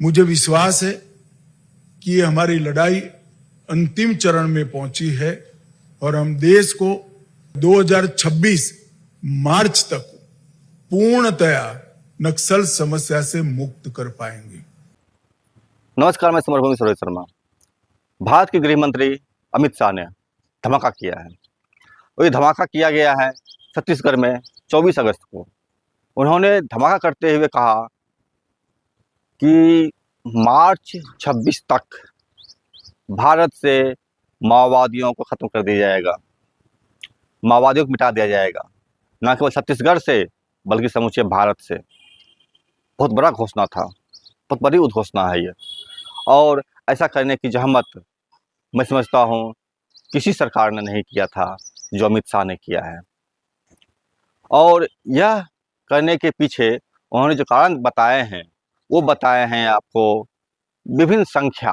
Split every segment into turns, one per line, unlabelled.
मुझे विश्वास है कि ये हमारी लड़ाई अंतिम चरण में पहुंची है और हम देश को 2026 मार्च तक पूर्णतया नक्सल समस्या से मुक्त कर पाएंगे।
नमस्कार, मैं समरभूमि सरोज शर्मा। भारत के गृह मंत्री अमित शाह ने धमाका किया है और ये धमाका किया गया है छत्तीसगढ़ में 24 अगस्त को। उन्होंने धमाका करते हुए कहा कि मार्च 26 तक भारत से माओवादियों को खत्म कर दिया जाएगा, माओवादियों को मिटा दिया जाएगा, न केवल छत्तीसगढ़ से बल्कि समूचे भारत से। बहुत बड़ा घोषणा था, बहुत बड़ी उद्घोषणा है ये, और ऐसा करने की जहमत मैं समझता हूँ किसी सरकार ने नहीं किया था जो अमित शाह ने किया है। और यह करने के पीछे उन्होंने जो कारण बताए हैं वो बताए हैं आपको विभिन्न संख्या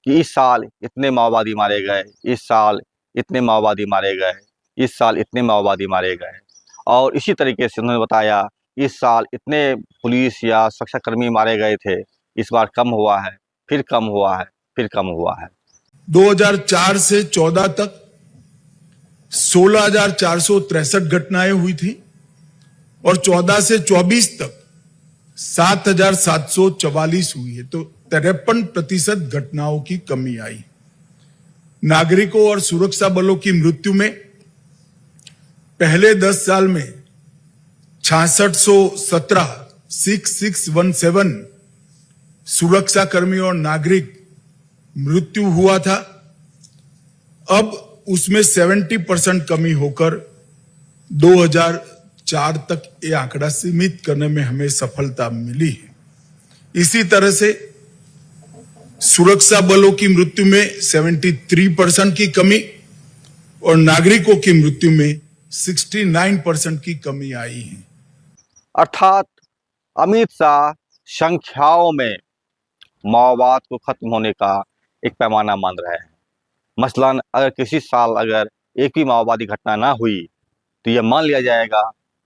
कि इस साल इतने माओवादी मारे गए, इस साल इतने माओवादी मारे गए, इस साल इतने माओवादी मारे गए। और इसी तरीके से उन्होंने बताया इस साल इतने पुलिस या सुरक्षाकर्मी मारे गए थे, इस बार कम हुआ है, फिर कम हुआ है, फिर कम हुआ है।
2004 से 14 तक 16,463 घटनाएं हुई थी और 14 से 24 तक 7,744 हुई है, तो 53% घटनाओं की कमी आई। नागरिकों और सुरक्षा बलों की मृत्यु में पहले 10 साल में 6617 6617 सुरक्षा कर्मी और नागरिक मृत्यु हुआ था। अब उसमें 70% कमी होकर 2004 तक ये आंकड़ा सीमित करने में हमें सफलता मिली है। इसी तरह से सुरक्षा बलों की मृत्यु में 73% की कमी और नागरिकों की मृत्यु में 69% की कमी आई है।
अर्थात अमित शाह संख्याओं में माओवाद को खत्म होने का एक पैमाना मान रहे हैं। मसलन अगर किसी साल अगर एक भी माओवादी घटना ना हुई तो यह मान लिया जाएगा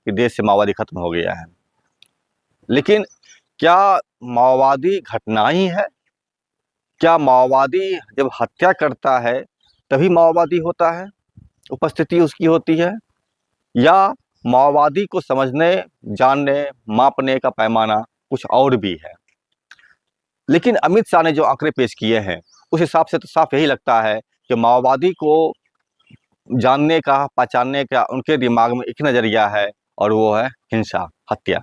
कि देश से माओवादी खत्म हो गया है। लेकिन क्या माओवादी घटना ही है? क्या माओवादी जब हत्या करता है तभी माओवादी होता है, उपस्थिति उसकी होती है? या माओवादी को समझने, जानने, मापने का पैमाना कुछ और भी है? लेकिन अमित शाह ने जो आंकड़े पेश किए हैं उस हिसाब से तो साफ यही लगता है कि माओवादी को जानने का, पहचानने का उनके दिमाग में एक नज़रिया है और वो है हिंसा, हत्या।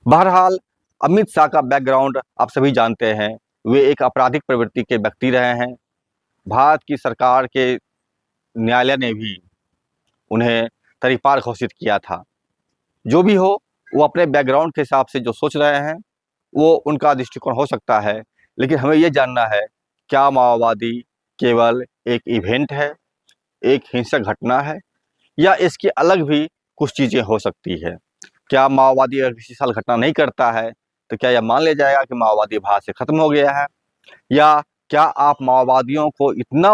बहरहाल अमित शाह का बैकग्राउंड आप सभी जानते हैं। वे एक आपराधिक प्रवृत्ति के व्यक्ति रहे हैं। भारत की सरकार के न्यायालय ने भी उन्हें तरीपार घोषित किया था। जो भी हो, वो अपने बैकग्राउंड के हिसाब से जो सोच रहे हैं वो उनका दृष्टिकोण हो सकता है, लेकिन हमें ये जानना है क्या माओवादी केवल एक इवेंट है, एक हिंसक घटना है, या इसके अलग भी कुछ चीज़ें हो सकती है? क्या माओवादी अगर किसी साल घटना नहीं करता है तो क्या यह मान लिया जाएगा कि माओवादी भारत से खत्म हो गया है? या क्या आप माओवादियों को इतना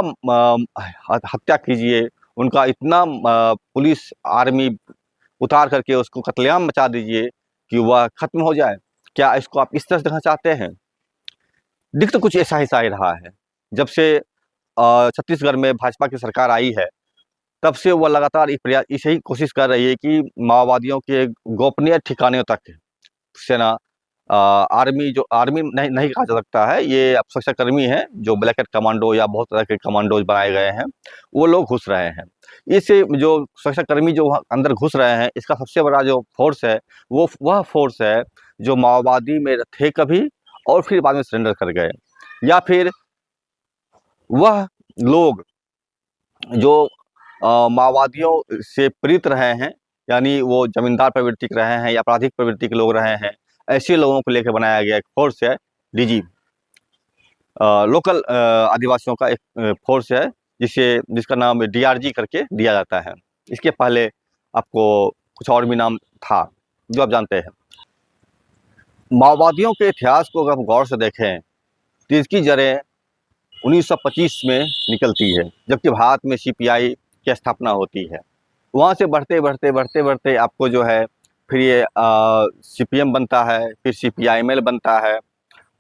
हत्या कीजिए, उनका इतना पुलिस आर्मी उतार करके उसको कत्लेआम मचा दीजिए कि वह खत्म हो जाए? क्या इसको आप इस तरह से देखना चाहते हैं? दिख तो कुछ ऐसा ही रहा है। जब से छत्तीसगढ़ में भाजपा की सरकार आई है तब से वह लगातार यही कोशिश कर रही है कि माओवादियों के गोपनीय ठिकानों तक सेना, आर्मी, जो आर्मी नहीं कहा जा सकता है, ये अब सुरक्षाकर्मी हैं जो ब्लैक कमांडो या बहुत तरह के कमांडोज बनाए गए हैं, वो लोग घुस रहे हैं। इससे जो सुरक्षाकर्मी जो अंदर घुस रहे हैं, इसका सबसे बड़ा जो फोर्स है वो वह फोर्स है जो माओवादी में थे कभी और फिर बाद में सरेंडर कर गए, या फिर वह लोग जो माओवादियों से प्रेरित रहे हैं, यानी वो जमींदार प्रवृत्ति के रहे हैं या आपराधिक प्रवृत्ति के लोग रहे हैं, ऐसे लोगों को लेकर बनाया गया एक फोर्स है डीजी, लोकल आदिवासियों का एक फोर्स है जिसका नाम डीआरजी करके दिया जाता है। इसके पहले आपको कुछ और भी नाम था जो आप जानते हैं। माओवादियों के इतिहास को अगर हम गौर से देखें तो इसकी जड़ें 1925 में निकलती है, जबकि भारत में सीपीआई की स्थापना होती है। वहाँ से बढ़ते बढ़ते बढ़ते बढ़ते आपको जो है फिर ये CPM बनता है, फिर CPIML बनता है,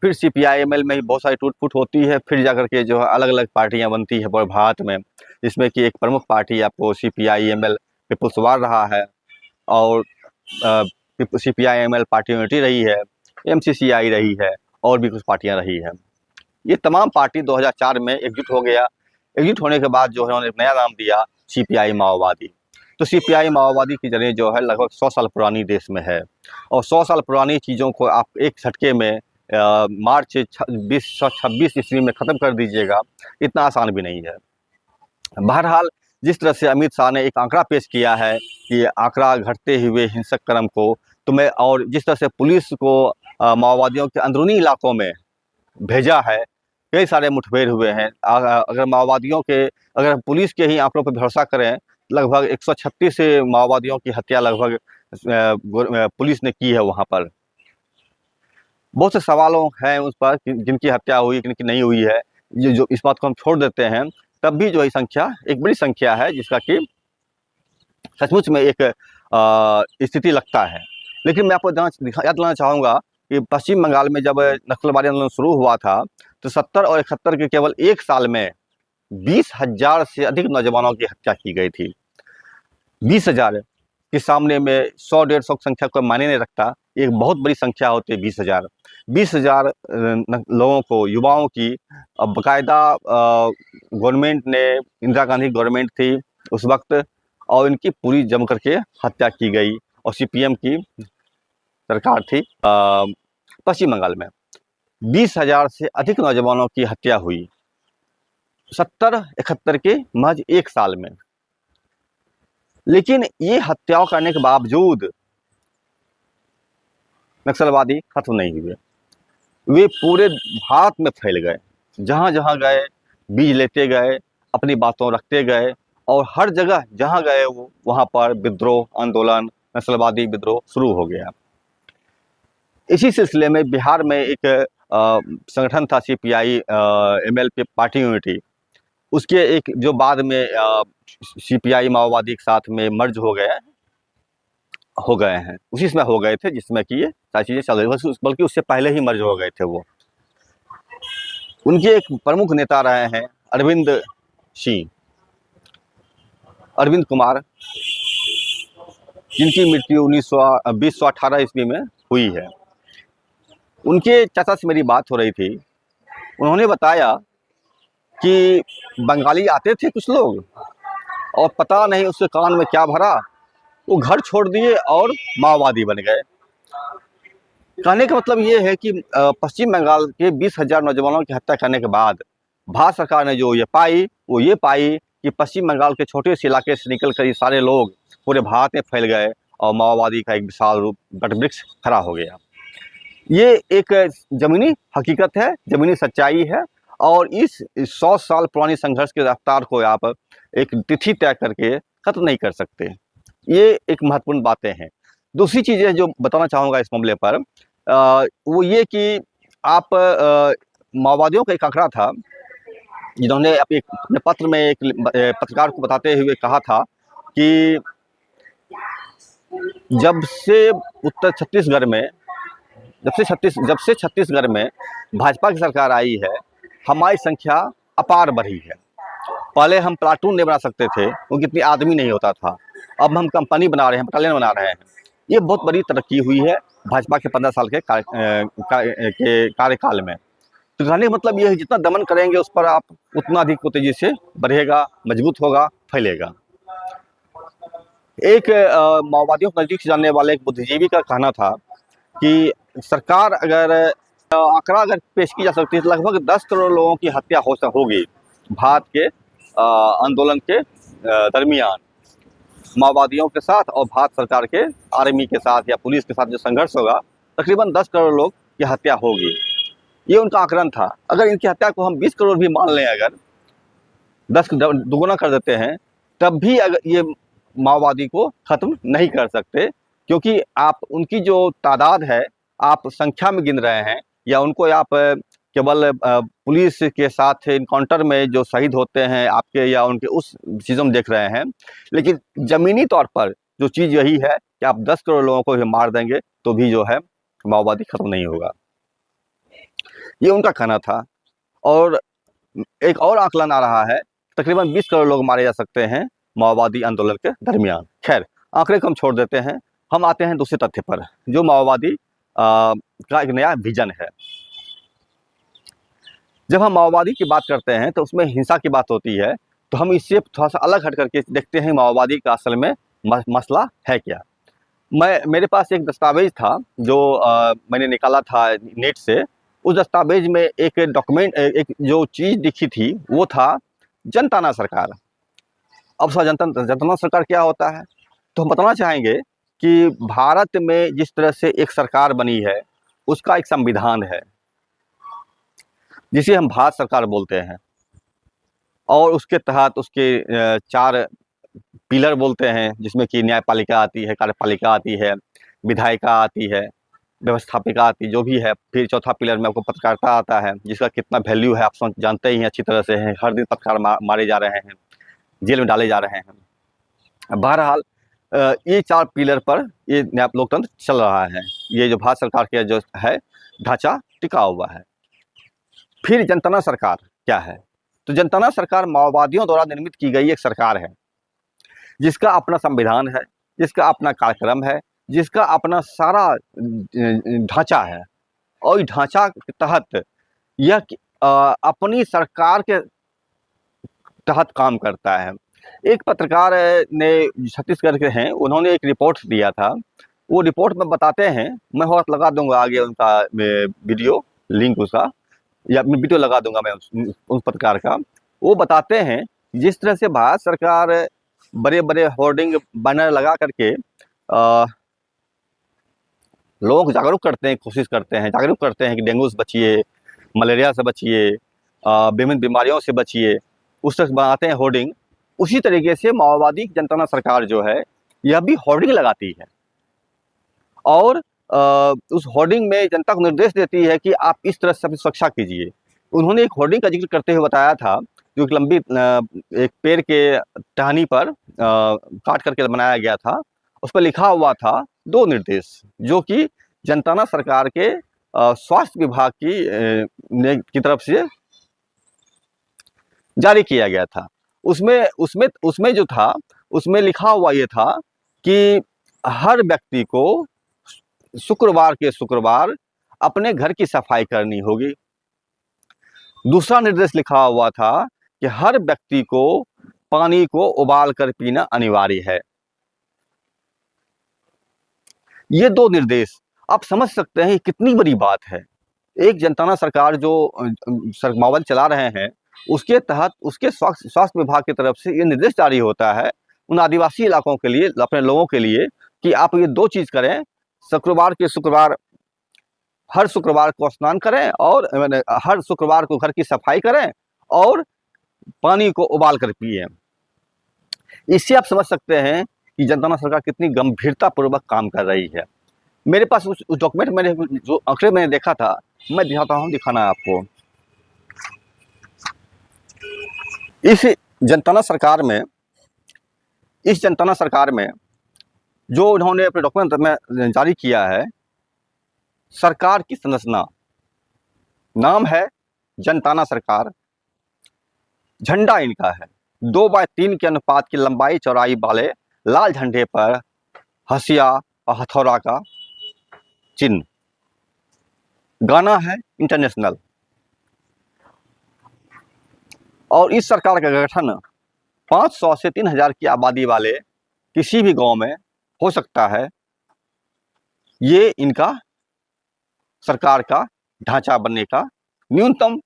फिर CPIML में ही बहुत सारी टूट-फूट होती है, फिर जाकर के जो है अलग-अलग पार्टियां बनती है पूरे भारत में, जिसमें कि एक प्रमुख पार्टी आपको CPIML पीपुल्स वार रहा है, और CPIML पार्टी यूनिटी रही है, MCCI रही है, और भी कुछ पार्टियां रही है। ये तमाम पार्टी 2004 में एकजुट हो गया। एकजुट होने के बाद जो है उन्होंने एक नया नाम दिया CPI माओवादी। तो CPI माओवादी की जड़ें जो है लगभग 100 साल पुरानी देश में है, और 100 साल पुरानी चीज़ों को आप एक झटके में मार्च 2026 ईस्वी में ख़त्म कर दीजिएगा, इतना आसान भी नहीं है। बहरहाल जिस तरह से अमित शाह ने एक आंकड़ा पेश किया है कि आंकड़ा घटते हुए हिंसक क्रम को, तो मैं, और जिस तरह से पुलिस को माओवादियों के अंदरूनी इलाकों में भेजा है, कई सारे मुठभेड़ हुए हैं। अगर माओवादियों के, अगर पुलिस के ही आंकड़ों पर भरोसा करें, लगभग 136 माओवादियों की हत्या लगभग पुलिस ने की है वहाँ पर। बहुत से सवालों हैं उस पर जिनकी हत्या हुई, किनकी नहीं हुई है। ये जो इस बात को हम छोड़ देते हैं, तब भी जो ये संख्या एक बड़ी संख्या है, जिसका कि सचमुच में एक स्थिति लगता है। लेकिन मैं आपको याद दिलाना चाहूँगा कि पश्चिम बंगाल में जब नक्सलवादी आंदोलन शुरू हुआ था, तो 70 और 71 के केवल एक साल में 20,000 से अधिक नौजवानों की हत्या की गई थी। 20,000 के सामने में 100-150 की संख्या कोई मायने नहीं रखता, एक बहुत बड़ी संख्या होती है 20,000। 20,000 लोगों को, युवाओं की बाकायदा गवर्नमेंट ने, इंदिरा गांधी गवर्नमेंट थी उस वक्त, और इनकी पूरी जम करके हत्या की गई, और CPM की सरकार थी पश्चिम बंगाल में। 20,000 से अधिक नौजवानों की हत्या हुई 70-71 के महज एक साल में। लेकिन ये हत्याओं करने के बावजूद नक्सलवादी खत्म नहीं हुए। वे पूरे भारत में फैल गए, जहाँ जहाँ गए बीज लेते गए, अपनी बातों रखते गए, और हर जगह जहाँ गए वो वहाँ पर विद्रोह, आंदोलन, नक्सलवादी विद्रोह शुरू हो गया। इसी सिलसिले में बिहार में एक संगठन था CPI-ML पार्टी यूनिटी, उसके एक जो बाद में CPI माओवादी के साथ में मर्ज हो गए हैं, उसी समय हो गए थे जिसमें कि ये सारी चीज़ें चल रही थी, बल्कि उससे पहले ही मर्ज हो गए थे वो। उनके एक प्रमुख नेता रहे हैं अरविंद कुमार, जिनकी मृत्यु 2018 ईस्वी में हुई है। उनके चाचा से मेरी बात हो रही थी, उन्होंने बताया कि बंगाली आते थे कुछ लोग, और पता नहीं उसके कान में क्या भरा, वो घर छोड़ दिए और माओवादी बन गए। कहने का मतलब ये है कि पश्चिम बंगाल के 20,000 नौजवानों की हत्या करने के बाद भारत सरकार ने जो ये पाई, वो ये पाई कि पश्चिम बंगाल के छोटे से इलाके से निकल कर ये सारे लोग पूरे भारत में फैल गए, और माओवादी का एक विशाल रूप वटवृक्ष खड़ा हो गया। ये एक ज़मीनी हकीकत है, ज़मीनी सच्चाई है, और इस 100 साल पुरानी संघर्ष के रफ्तार को आप एक तिथि तय करके खत्म नहीं कर सकते। ये एक महत्वपूर्ण बातें हैं। दूसरी चीज़ें जो बताना चाहूँगा इस मामले पर, वो ये कि आप माओवादियों का एक आंकड़ा था, जिन्होंने अपने पत्र में एक पत्रकार को बताते हुए कहा था कि जब से छत्तीसगढ़ में भाजपा की सरकार आई है, हमारी संख्या अपार बढ़ी है। पहले हम प्लाटून नहीं बना सकते थे क्योंकि इतनी आदमी नहीं होता था, अब हम कंपनी बना रहे हैं, बटालियन बना रहे हैं। ये बहुत बड़ी तरक्की हुई है भाजपा के 15 साल के कार्यकाल में। तो कहने का मतलब ये है, जितना दमन करेंगे उस पर आप उतना अधिक तेजी से बढ़ेगा, मजबूत होगा, फैलेगा। एक माओवादियों के नज़दीक से जानने वाले एक बुद्धिजीवी का कहना था कि सरकार अगर आंकड़ा अगर पेश की जा सकती है, तो लगभग 10 करोड़ लोगों की हत्या होगी भारत के आंदोलन के दरमियान। माओवादियों के साथ और भारत सरकार के आर्मी के साथ या पुलिस के साथ जो संघर्ष होगा, तकरीबन 10 करोड़ लोग की हत्या होगी। ये उनका आकलन था। अगर इनकी हत्या को हम 20 करोड़ भी मान लें, अगर 10 दुगुना कर देते हैं, तब भी अगर ये माओवादी को ख़त्म नहीं कर सकते, क्योंकि आप उनकी जो तादाद है आप संख्या में गिन रहे हैं, या उनको आप केवल पुलिस के साथ इनकाउंटर में जो शहीद होते हैं आपके, या उनके उस चीज़ों में देख रहे हैं। लेकिन ज़मीनी तौर पर जो चीज़ यही है कि आप 10 करोड़ लोगों को भी मार देंगे तो भी जो है माओवादी खत्म नहीं होगा। ये उनका कहना था। और एक और आकलन आ रहा है, तकरीबन 20 करोड़ लोग मारे जा सकते हैं माओवादी आंदोलन के दरमियान। खैर, आंकड़े को हम छोड़ देते हैं, हम आते हैं दूसरे तथ्य पर, जो माओवादी का एक नया विजन है। जब हम माओवादी की बात करते हैं तो उसमें हिंसा की बात होती है, तो हम इससे थोड़ा सा अलग हट करके देखते हैं माओवादी का असल में मसला है क्या। मेरे पास एक दस्तावेज था जो मैंने निकाला था नेट से। उस दस्तावेज में एक डॉक्यूमेंट, एक जो चीज़ दिखी थी वो था जनताना सरकार। अब सर जनताना सरकार क्या होता है, तो हम बताना चाहेंगे कि भारत में जिस तरह से एक सरकार बनी है उसका एक संविधान है जिसे हम भारत सरकार बोलते हैं, और उसके तहत उसके 4 पिलर बोलते हैं, जिसमें कि न्यायपालिका आती है, कार्यपालिका आती है, विधायिका आती है, व्यवस्थापिका आती है, जो भी है। फिर चौथा पिलर में आपको पत्रकारिता आता है, जिसका कितना वैल्यू है आप जानते ही हैं अच्छी तरह से हैं। हर दिन पत्रकार मारे जा रहे हैं, जेल में डाले जा रहे हैं। बहरहाल ये 4 पिलर पर ये लोकतंत्र चल रहा है। ये जो भारत सरकार के जो है ढांचा टिका हुआ है। फिर जनताना सरकार क्या है, तो जनताना सरकार माओवादियों द्वारा निर्मित की गई एक सरकार है, जिसका अपना संविधान है, जिसका अपना कार्यक्रम है, जिसका अपना सारा ढांचा है। और इस ढांचा के तहत यह अपनी सरकार के तहत काम करता है। एक पत्रकार ने छत्तीसगढ़ के हैं, उन्होंने एक रिपोर्ट दिया था। वो रिपोर्ट में बताते हैं, मैं बहुत लगा दूंगा आगे उनका वीडियो लिंक उसका, या वीडियो लगा दूंगा मैं उस पत्रकार का। वो बताते हैं जिस तरह से भारत सरकार बड़े बड़े होर्डिंग बैनर लगा करके लोगों को जागरूक करते हैं, कोशिश करते हैं, जागरूक करते हैं कि डेंगू से बचिए, मलेरिया से बचिए, विभिन्न बीमारियों से बचिए, उस तक बनाते हैं होर्डिंग। उसी तरीके से माओवादी जनताना सरकार जो है यह भी होर्डिंग लगाती है, और उस होर्डिंग में जनता को निर्देश देती है कि आप इस तरह से अपनी सुरक्षा कीजिए। उन्होंने एक होर्डिंग का जिक्र करते हुए बताया था, जो एक लंबी एक पेड़ के टहनी पर काट करके बनाया गया था। उस पर लिखा हुआ था 2 निर्देश, जो कि जनताना सरकार के स्वास्थ्य विभाग की तरफ से जारी किया गया था। उसमें जो था, उसमें लिखा हुआ ये था कि हर व्यक्ति को शुक्रवार के शुक्रवार अपने घर की सफाई करनी होगी। दूसरा निर्देश लिखा हुआ था कि हर व्यक्ति को पानी को उबाल कर पीना अनिवार्य है। ये 2 निर्देश आप समझ सकते हैं कितनी बड़ी बात है। एक जनताना सरकार जो माओवादी चला रहे हैं, उसके तहत उसके स्वास्थ्य विभाग की तरफ से ये निर्देश जारी होता है उन आदिवासी इलाकों के लिए, अपने लोगों के लिए, कि आप ये 2 चीज़ करें। शुक्रवार के शुक्रवार, हर शुक्रवार को स्नान करें, और हर शुक्रवार को घर की सफाई करें, और पानी को उबाल कर पिए। इससे आप समझ सकते हैं कि जनताना सरकार कितनी गंभीरता पूर्वक काम कर रही है। मेरे पास उस डॉक्यूमेंट मैंने जो आंकड़े मैंने देखा था, मैं दिखाना है आपको। इस जनताना सरकार में जो उन्होंने अपने डॉक्यूमेंट में जारी किया है, सरकार की संरचना, नाम है जनताना सरकार। झंडा इनका है 2:3 के अनुपात की लंबाई चौड़ाई वाले लाल झंडे पर हंसिया और हथौड़ा का चिन्ह। गाना है इंटरनेशनल। और इस सरकार का गठन 500 से 3000 की आबादी वाले किसी भी गांव में हो सकता है। ये इनका सरकार का ढांचा बनने का न्यूनतम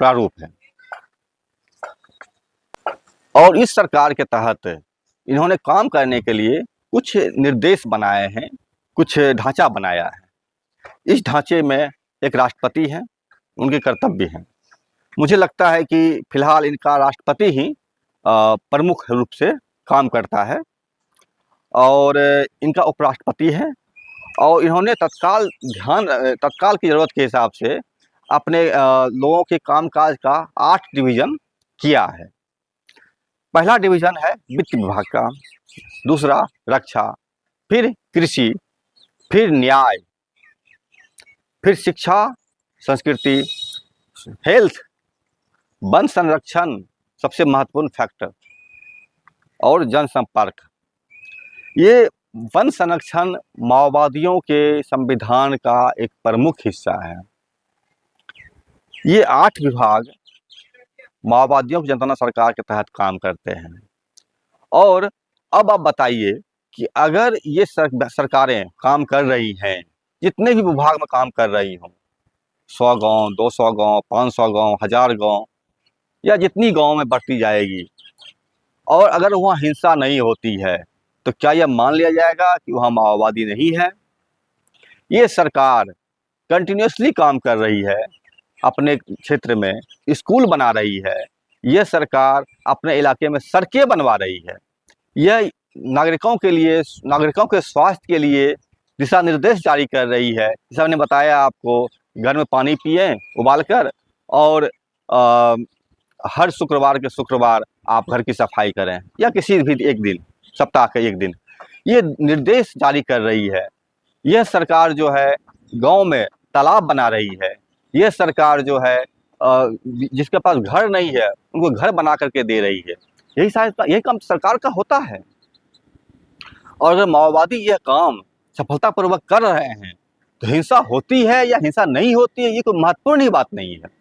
प्रारूप है। और इस सरकार के तहत इन्होंने काम करने के लिए कुछ निर्देश बनाए हैं, कुछ ढांचा बनाया है। इस ढांचे में एक राष्ट्रपति हैं, उनके कर्तव्य हैं। मुझे लगता है कि फिलहाल इनका राष्ट्रपति ही प्रमुख रूप से काम करता है, और इनका उपराष्ट्रपति है। और इन्होंने तत्काल की ज़रूरत के हिसाब से अपने लोगों के कामकाज का 8 डिवीज़न किया है। पहला डिवीज़न है वित्त विभाग का, दूसरा रक्षा, फिर कृषि, फिर न्याय, फिर शिक्षा, संस्कृति, हेल्थ, वन संरक्षण सबसे महत्वपूर्ण फैक्टर, और जनसंपर्क। ये वन संरक्षण माओवादियों के संविधान का एक प्रमुख हिस्सा है। ये 8 विभाग माओवादियों की जनता सरकार के तहत काम करते हैं। और अब आप बताइए कि अगर ये सरकारें काम कर रही हैं, जितने भी विभाग में काम कर रही हों, 100 गांव, 200 गांव, 500 गांव, 1000 गांव, या जितनी गांव में बढ़ती जाएगी, और अगर वहाँ हिंसा नहीं होती है, तो क्या यह मान लिया जाएगा कि वहाँ माओवादी नहीं है? ये सरकार कंटिन्यूसली काम कर रही है, अपने क्षेत्र में स्कूल बना रही है, यह सरकार अपने इलाके में सड़कें बनवा रही है, यह नागरिकों के स्वास्थ्य के लिए दिशा निर्देश जारी कर रही है। जैसा मैंने बताया आपको, घर में पानी पिए उबाल कर, और हर शुक्रवार के शुक्रवार आप घर की सफाई करें, या किसी भी एक दिन, सप्ताह के एक दिन, ये निर्देश जारी कर रही है। यह सरकार जो है गांव में तालाब बना रही है। यह सरकार जो है जिसके पास घर नहीं है उनको घर बना करके दे रही है। यही काम सरकार का होता है। और अगर माओवादी यह काम सफलतापूर्वक कर रहे हैं, तो हिंसा होती है या हिंसा नहीं होती है, ये कोई महत्वपूर्ण ही बात नहीं है।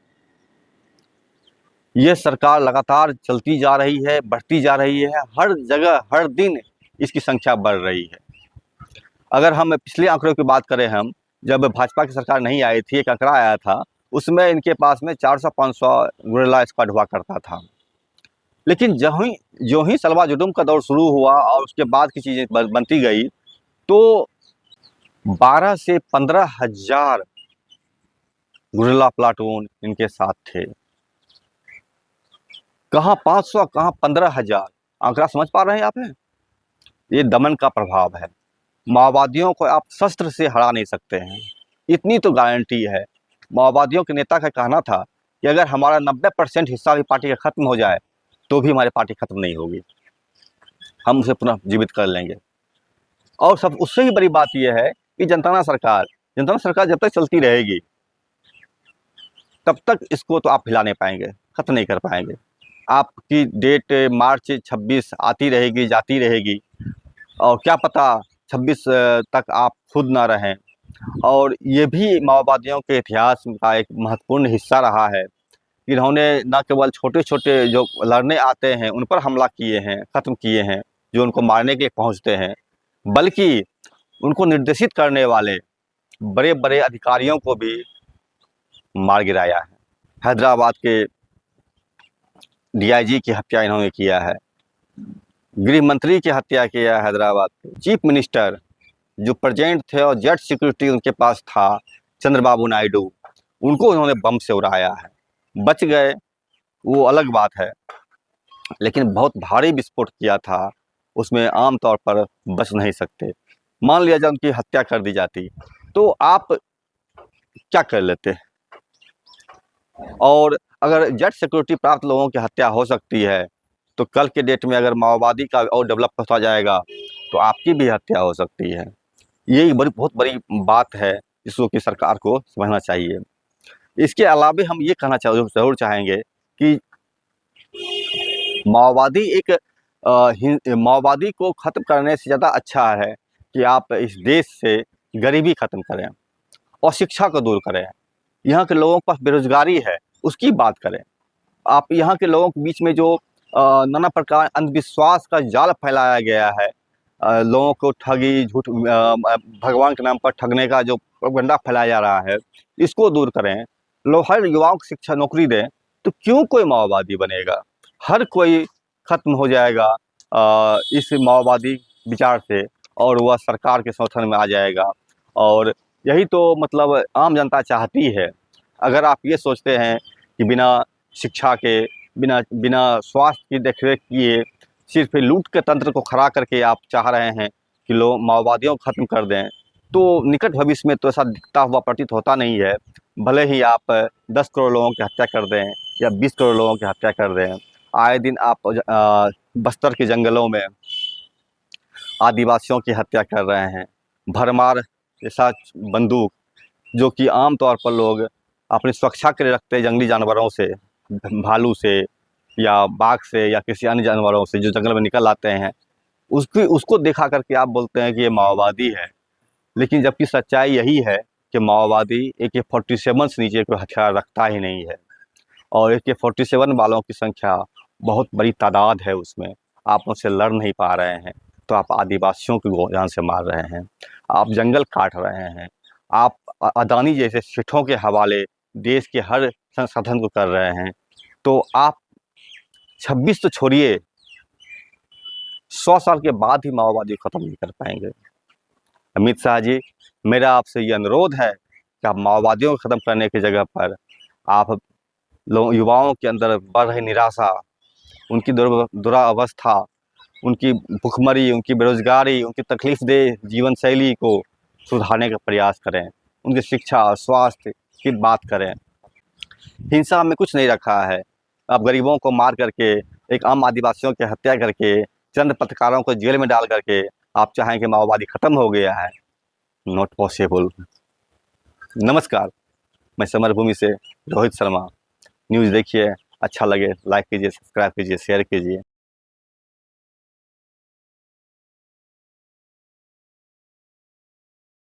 यह सरकार लगातार चलती जा रही है, बढ़ती जा रही है, हर जगह हर दिन इसकी संख्या बढ़ रही है। अगर हम पिछले आंकड़ों की बात करें, हम जब भाजपा की सरकार नहीं आई थी, एक आंकड़ा आया था, उसमें इनके पास में 400-500 गुरिल्ला स्क्वाड हुआ करता था। लेकिन जो ही सलवा जुडुम का दौर शुरू हुआ और उसके बाद की चीज़ें बनती गई, तो 12 से 15 हज़ार गुरिल्ला प्लाटून इनके साथ थे। कहाँ 500, कहाँ 15,000, आंकड़ा समझ पा रहे हैं आप? ये दमन का प्रभाव है। माओवादियों को आप शस्त्र से हरा नहीं सकते हैं, इतनी तो गारंटी है। माओवादियों के नेता का कहना था कि अगर हमारा 90% हिस्सा भी पार्टी का खत्म हो जाए, तो भी हमारी पार्टी खत्म नहीं होगी, हम उसे पुनः जीवित कर लेंगे। और सब उससे भी बड़ी बात यह है कि जनता सरकार जब तक चलती रहेगी, तब तक इसको तो आप हिला नहीं पाएंगे, खत्म नहीं कर पाएंगे। आपकी डेट मार्च 26 आती रहेगी, जाती रहेगी, और क्या पता 26 तक आप खुद ना रहें। और ये भी माओवादियों के इतिहास का एक महत्वपूर्ण हिस्सा रहा है। इन्होंने न केवल छोटे छोटे जो लड़ने आते हैं उन पर हमला किए हैं, ख़त्म किए हैं, जो उनको मारने के लिए पहुंचते हैं, बल्कि उनको निर्देशित करने वाले बड़े बड़े अधिकारियों को भी मार गिराया है। हैदराबाद के DIG की हत्या इन्होंने किया है, गृह मंत्री की हत्या किया है, हैदराबाद के चीफ मिनिस्टर जो प्रेजेंट थे और जेट सिक्योरिटी उनके पास था, चंद्रबाबू नायडू, उनको उन्होंने बम से उड़ाया है। बच गए वो अलग बात है, लेकिन बहुत भारी विस्फोट किया था, उसमें आम तौर पर बच नहीं सकते। मान लिया जाए उनकी हत्या कर दी जाती, तो आप क्या कर लेते? और अगर जेट सिक्योरिटी प्राप्त लोगों की हत्या हो सकती है, तो कल के डेट में अगर माओवादी का और डेवलप होता जाएगा, तो आपकी भी हत्या हो सकती है। ये बहुत बड़ी बात है, जिसको कि सरकार को समझना चाहिए। इसके अलावा हम ये कहना ज़रूर चाहेंगे कि माओवादी को ख़त्म करने से ज़्यादा अच्छा है कि आप इस देश से गरीबी ख़त्म करें और शिक्षा को दूर करें। यहाँ के लोगों के पास बेरोजगारी है, उसकी बात करें। आप यहाँ के लोगों के बीच में जो नाना प्रकार अंधविश्वास का जाल फैलाया गया है, लोगों को ठगी, झूठ, भगवान के नाम पर ठगने का जो प्रोपेगेंडा फैलाया जा रहा है, इसको दूर करें। लोग हर युवाओं को शिक्षा नौकरी दें, तो क्यों कोई माओवादी बनेगा? हर कोई खत्म हो जाएगा इस माओवादी विचार से, और वह सरकार के समर्थन में आ जाएगा। और यही तो मतलब आम जनता चाहती है। अगर आप ये सोचते हैं कि बिना शिक्षा के, बिना स्वास्थ्य की देखरेख किए, सिर्फ लूट के तंत्र को खड़ा करके आप चाह रहे हैं कि लोग माओवादियों को ख़त्म कर दें, तो निकट भविष्य में तो ऐसा दिखता हुआ प्रतीत होता नहीं है। भले ही आप 10 करोड़ लोगों की हत्या कर दें या 20 करोड़ लोगों की हत्या कर दें, आए दिन आप बस्तर के जंगलों में आदिवासियों की हत्या कर रहे हैं। भरमार जैसा बंदूक जो कि आम तौर पर लोग अपनी सुरक्षा के लिए रखते हैं जंगली जानवरों से, भालू से या बाघ से या किसी अन्य जानवरों से जो जंगल में निकल आते हैं, उसको देखा करके आप बोलते हैं कि ये माओवादी है। लेकिन जबकि सच्चाई यही है कि माओवादी AK-47 से नीचे कोई हथियार रखता ही नहीं है और AK-47 वालों की संख्या बहुत बड़ी तादाद है उसमें। आप उनसे लड़ नहीं पा रहे हैं तो आप आदिवासियों को जान से मार रहे हैं, आप जंगल काट रहे हैं, आप अदानी जैसे सेठों के हवाले देश के हर संसाधन को कर रहे हैं। तो आप 26 तो छोड़िए, 100 साल के बाद ही माओवादी खत्म नहीं कर पाएंगे। अमित शाह जी, मेरा आपसे ये अनुरोध है कि आप माओवादियों को ख़त्म करने की जगह पर आप युवाओं के अंदर बढ़ रही निराशा, उनकी दुरावस्था, उनकी भुखमरी, उनकी बेरोजगारी, उनकी तकलीफदेह जीवन शैली को सुधारने का प्रयास करें, उनकी शिक्षा और स्वास्थ्य की बात करें। हिंसा में कुछ नहीं रखा है। आप गरीबों को मार करके, एक आम आदिवासियों की हत्या करके, चंद पत्रकारों को जेल में डाल करके आप चाहें कि माओवादी खत्म हो गया है, नॉट पॉसिबल। नमस्कार, मैं समरभूमि से रोहित शर्मा। न्यूज़ देखिए, अच्छा लगे लाइक कीजिए, सब्सक्राइब कीजिए, शेयर कीजिए।